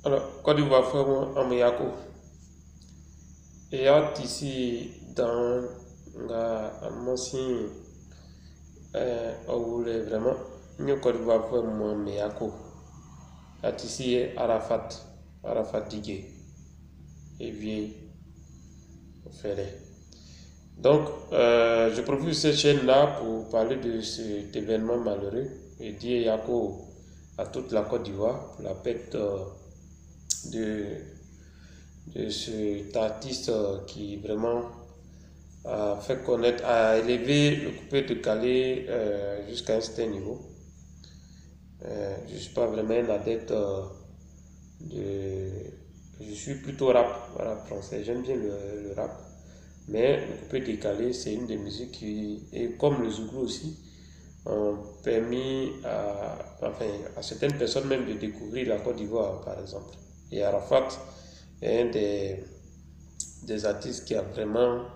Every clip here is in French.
Alors, Côte d'Ivoire, frère, Amouyako. Et ici, dans la machine, on voulait vraiment, nous Côte d'Ivoire, frère, Amouyako. Ici, Arafat Digue, et vieille, Ferré. Donc, je profite de cette chaîne-là pour parler de cet événement malheureux et dire Yako à toute la Côte d'Ivoire pour la perte de cet artiste qui vraiment a fait connaître, a élevé le coupé de Calais jusqu'à un certain niveau. Je ne suis pas vraiment un adepte je suis plutôt rap français, j'aime bien le rap. Mais le coupé décalé, c'est une des musiques qui, et comme le Zouglou aussi, ont permis à certaines personnes même de découvrir la Côte d'Ivoire, par exemple. Et Arafat est un des artistes qui a vraiment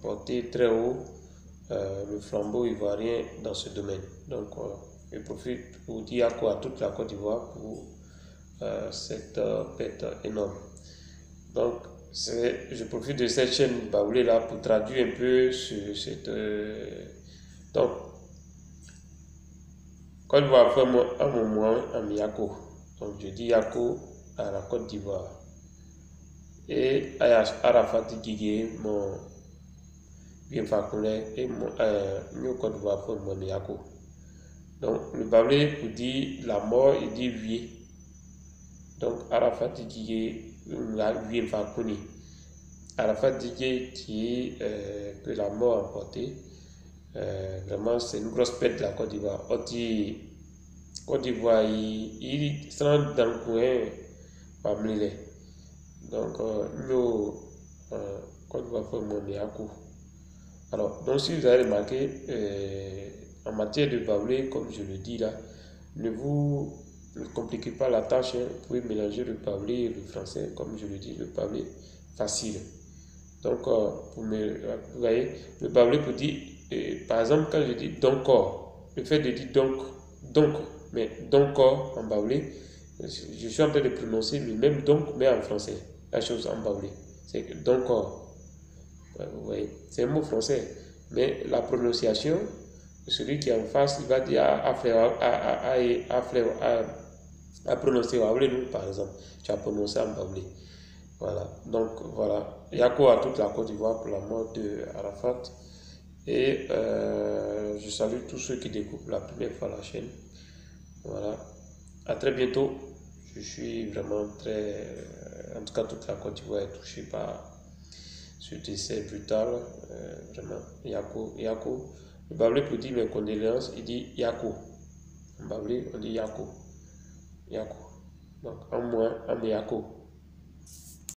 porté très haut le flambeau ivoirien dans ce domaine. Donc, je profite pour dire à toute la Côte d'Ivoire pour cette perte énorme. Donc, je profite de cette chaîne Baoulé là pour traduire un peu cette. Donc, Côte d'Ivoire fait un moment à Yako. Donc, je dis Yako à la Côte d'Ivoire. Et à Arafat Guigé, mon bien faculé, et mon Côte d'Ivoire fait mon Yako. Donc, le Baoulé pour dire la mort, il dit oui. Donc, Arafat Guigé, la vie faculé. Arafat Didier qui que la mort a emporté. Vraiment, c'est une grosse perte de la Côte d'Ivoire. Côte d'Ivoire, il se rend dans le coin parmi les. Donc, nous, Côte d'Ivoire, fait mon Yako. Alors, donc, si vous avez remarqué, en matière de baoulé, comme je le dis là, ne vous compliquez pas la tâche. Hein. Vous pouvez mélanger le baoulé et le français, comme je le dis, le baoulé facile. Donc, vous voyez, le baoulé peut dire, par exemple, quand je dis donc, le fait de dire donc, mais donc en baoulé, je suis en train de prononcer le même donc, mais en français, la chose en baoulé. C'est donc, vous voyez, c'est un mot français, mais la prononciation, celui qui est en face, il va dire à prononcer baoulé, par exemple, tu as prononcé en baoulé. Voilà, donc voilà, Yako à toute la Côte d'Ivoire pour la mort de Arafat. Et je salue tous ceux qui découvrent la première fois la chaîne. Voilà, à très bientôt. Je suis vraiment très. En tout cas, toute la Côte d'Ivoire est touchée par ce décès brutal. Vraiment, Yako. Le Baoulé pour dire mes condoléances, il dit Yako. En Baoulé, on dit Yako. Donc, en moi, en Yako.